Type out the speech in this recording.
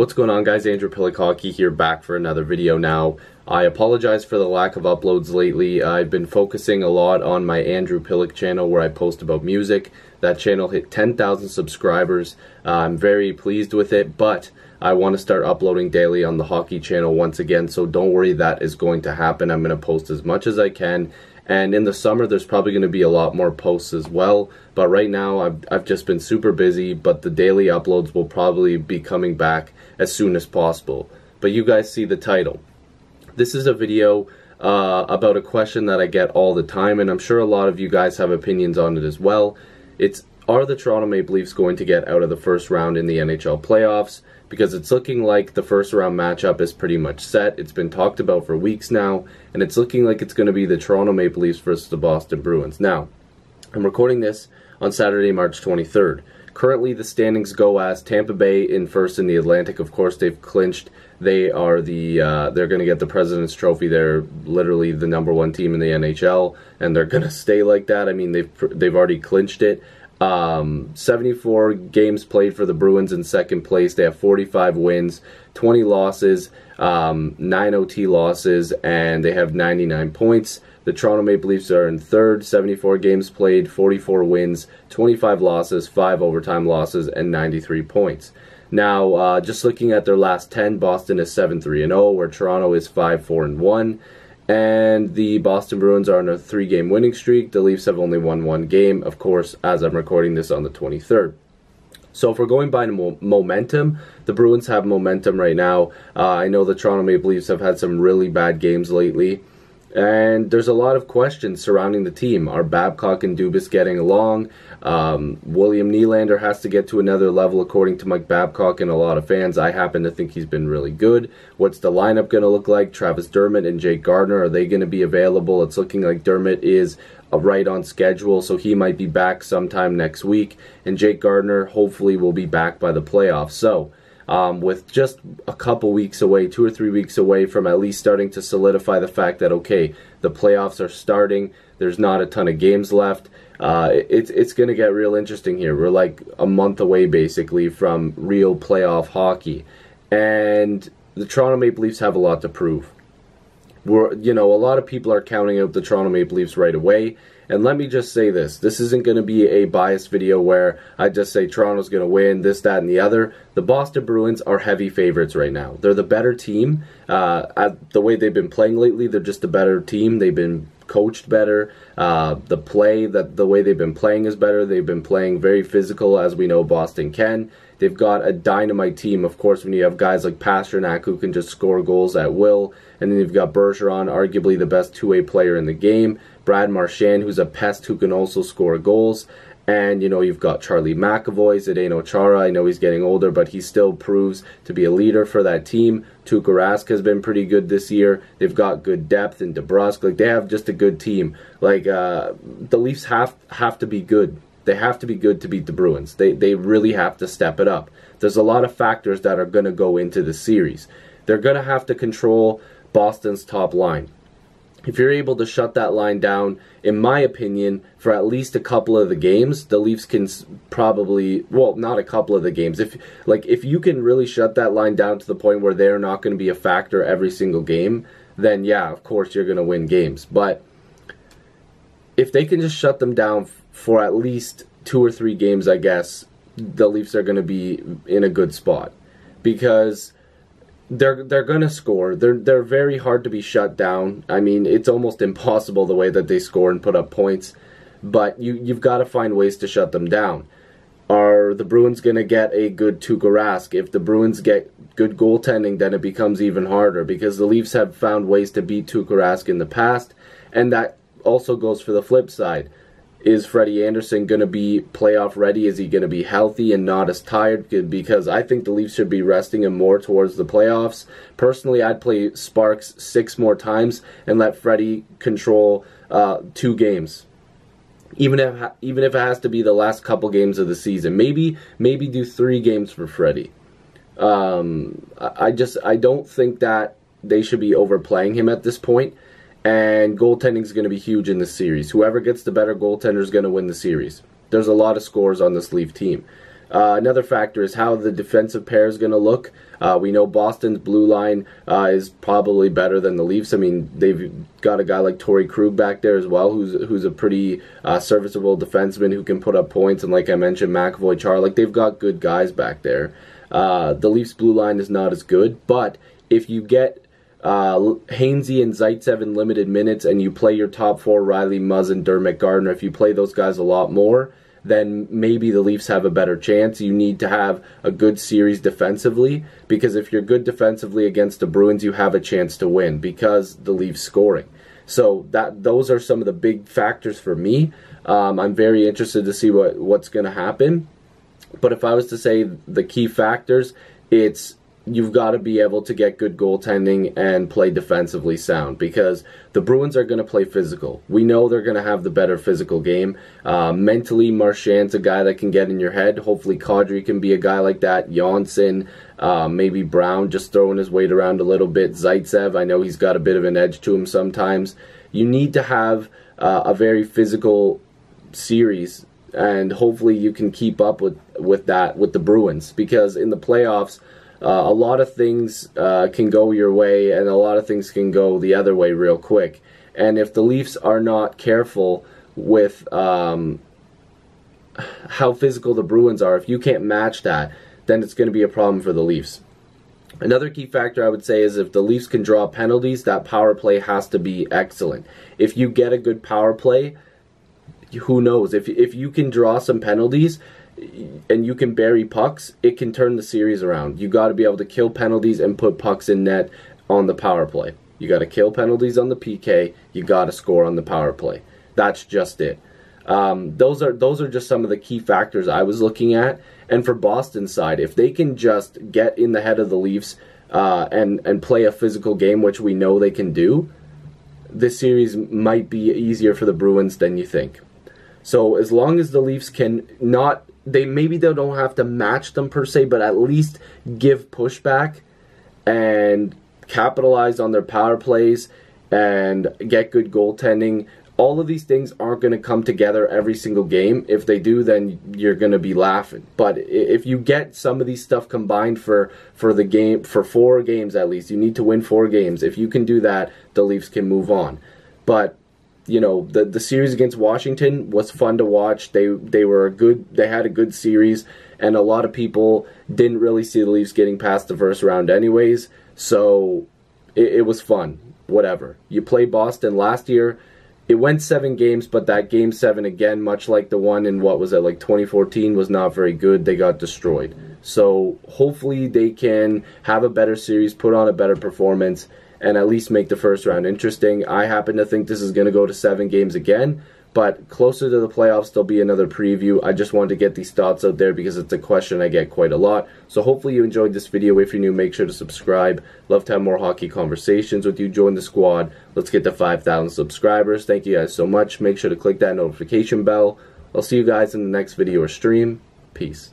What's going on, guys? Andrew Piluk Hockey here, back for another video now. I apologize for the lack of uploads lately. I've been focusing a lot on my Andrew Piluk channel where I post about music. That channel hit 10,000 subscribers. I'm very pleased with it, but I want to start uploading daily on the hockey channel once again, so don't worry, that is going to happen. I'm going to post as much as I can. And in the summer, there's probably going to be a lot more posts as well. But right now, I've just been super busy, but the daily uploads will probably be coming back as soon as possible. But you guys see the title. This is a video about a question that I get all the time, and I'm sure a lot of you guys have opinions on it as well. It's, are the Toronto Maple Leafs going to get out of the first round in the NHL playoffs? Because it's looking like the first round matchup is pretty much set. It's been talked about for weeks now, and it's looking like it's going to be the Toronto Maple Leafs versus the Boston Bruins. Now, I'm recording this on Saturday, March 23rd. Currently, the standings go as Tampa Bay in first in the Atlantic. Of course, they've clinched. They are they're going to get the President's Trophy. They're literally the #1 team in the NHL, and they're going to stay like that. I mean, they've already clinched it. 74 games played for the Bruins in second place. They have 45 wins, 20 losses, 9 OT losses, and they have 99 points. The Toronto Maple Leafs are in third, 74 games played, 44 wins, 25 losses, 5 overtime losses, and 93 points. Now, just looking at their last 10, Boston is 7-3-0, where Toronto is 5-4-1. And the Boston Bruins are on a 3-game winning streak. The Leafs have only won 1 game, of course, as I'm recording this on the 23rd. So if we're going by momentum, the Bruins have momentum right now. I know the Toronto Maple Leafs have had some really bad games lately. And there's a lot of questions surrounding the team. Are Babcock and Dubas getting along? William Nylander has to get to another level, according to Mike Babcock and a lot of fans. I happen to think he's been really good. What's the lineup going to look like? Travis Dermott and Jake Gardiner, are they going to be available? It's looking like Dermott is right on schedule, so he might be back sometime next week. And Jake Gardiner hopefully will be back by the playoffs. So, with just a couple weeks away, 2 or 3 weeks away from at least starting to solidify the fact that, okay, the playoffs are starting, there's not a ton of games left, it's going to get real interesting here. We're like a month away, basically, from real playoff hockey. And the Toronto Maple Leafs have a lot to prove. A lot of people are counting out the Toronto Maple Leafs right away. And let me just say this. This isn't going to be a biased video where I just say Toronto's going to win, this, that, and the other. The Boston Bruins are heavy favorites right now. They're the better team. The way they've been playing lately, they're just a better team. They've been coached better. The way they've been playing is better. They've been playing very physical, as we know Boston can. They've got a dynamite team, of course, when you have guys like Pastrnak who can just score goals at will. And then you've got Bergeron, arguably the best two-way player in the game. Brad Marchand, who's a pest who can also score goals. And, you've got Charlie McAvoy, Zdeno Chara. I know he's getting older, but he still proves to be a leader for that team. Tuukka Rask has been pretty good this year. They've got good depth in DeBrusk. Like, they have just a good team. Like, the Leafs have to be good. They have to be good to beat the Bruins. They really have to step it up. There's a lot of factors that are going to go into the series. They're going to have to control Boston's top line. If you're able to shut that line down, in my opinion, for at least a couple of the games, the Leafs can probably, well, not a couple of the games. If you can really shut that line down to the point where they're not going to be a factor every single game, then yeah, of course you're going to win games. But if they can just shut them down for at least 2 or 3 games, I guess, the Leafs are going to be in a good spot. Because they're going to score. They're very hard to be shut down. I mean, it's almost impossible the way that they score and put up points. But you've got to find ways to shut them down. Are the Bruins going to get a good Tuukka Rask? If the Bruins get good goaltending, then it becomes even harder. Because the Leafs have found ways to beat Tuukka Rask in the past. And that also goes for the flip side. Is Freddie Anderson going to be playoff ready? Is he going to be healthy and not as tired? Because I think the Leafs should be resting him more towards the playoffs. Personally, I'd play Sparks 6 more times and let Freddie control 2 games. Even if it has to be the last couple games of the season. Maybe do 3 games for Freddie. I don't think that they should be overplaying him at this point. And goaltending is going to be huge in this series. Whoever gets the better goaltender is going to win the series. There's a lot of scores on this Leaf team. Another factor is how the defensive pair is going to look. We know Boston's blue line is probably better than the Leafs. I mean, they've got a guy like Torrey Krug back there as well, who's a pretty serviceable defenseman who can put up points. And like I mentioned, McAvoy, Char, like they've got good guys back there. The Leafs blue line is not as good, but if you get Hainsey and Zaitsev in limited minutes and you play your top four, Riley, Muzzin, Dermott, Gardner, if you play those guys a lot more, then maybe the Leafs have a better chance. You need to have a good series defensively, because if you're good defensively against the Bruins, you have a chance to win because the Leafs scoring. So those are some of the big factors for me. I'm very interested to see what's going to happen. But if I was to say the key factors, it's you've got to be able to get good goaltending and play defensively sound, because the Bruins are going to play physical. We know they're going to have the better physical game. Mentally, Marchand's a guy that can get in your head. Hopefully Kadri can be a guy like that. Janssen, maybe Brown just throwing his weight around a little bit. Zaitsev, I know he's got a bit of an edge to him sometimes. You need to have a very physical series, and hopefully you can keep up with that with the Bruins, because in the playoffs, a lot of things can go your way and a lot of things can go the other way real quick. And if the Leafs are not careful with how physical the Bruins are, if you can't match that, then it's going to be a problem for the Leafs. Another key factor I would say is if the Leafs can draw penalties, that power play has to be excellent. If you get a good power play, who knows? If you can draw some penalties and you can bury pucks, it can turn the series around. You got to be able to kill penalties and put pucks in net on the power play. You got to kill penalties on the PK. You got to score on the power play. That's just it. Those are just some of the key factors I was looking at. And for Boston's side, if they can just get in the head of the Leafs and play a physical game, which we know they can do, this series might be easier for the Bruins than you think. So as long as the Leafs can not, maybe they don't have to match them per se, but at least give pushback and capitalize on their power plays and get good goaltending. All of these things aren't going to come together every single game. If they do, then you're going to be laughing. But if you get some of these stuff combined for the game, for 4 games at least, you need to win 4 games. If you can do that, the Leafs can move on. But you know, the series against Washington was fun to watch. They had a good series, and a lot of people didn't really see the Leafs getting past the first round anyways. So it was fun. Whatever. You play Boston last year. It went 7 games, but that game 7 again, much like the one in what was it, like 2014, was not very good. They got destroyed. So hopefully they can have a better series, put on a better performance, and at least make the first round interesting. I happen to think this is going to go to 7 games again, but closer to the playoffs, there'll be another preview. I just wanted to get these thoughts out there because it's a question I get quite a lot. So hopefully you enjoyed this video. If you're new, make sure to subscribe. Love to have more hockey conversations with you. Join the squad. Let's get to 5,000 subscribers. Thank you guys so much. Make sure to click that notification bell. I'll see you guys in the next video or stream. Peace.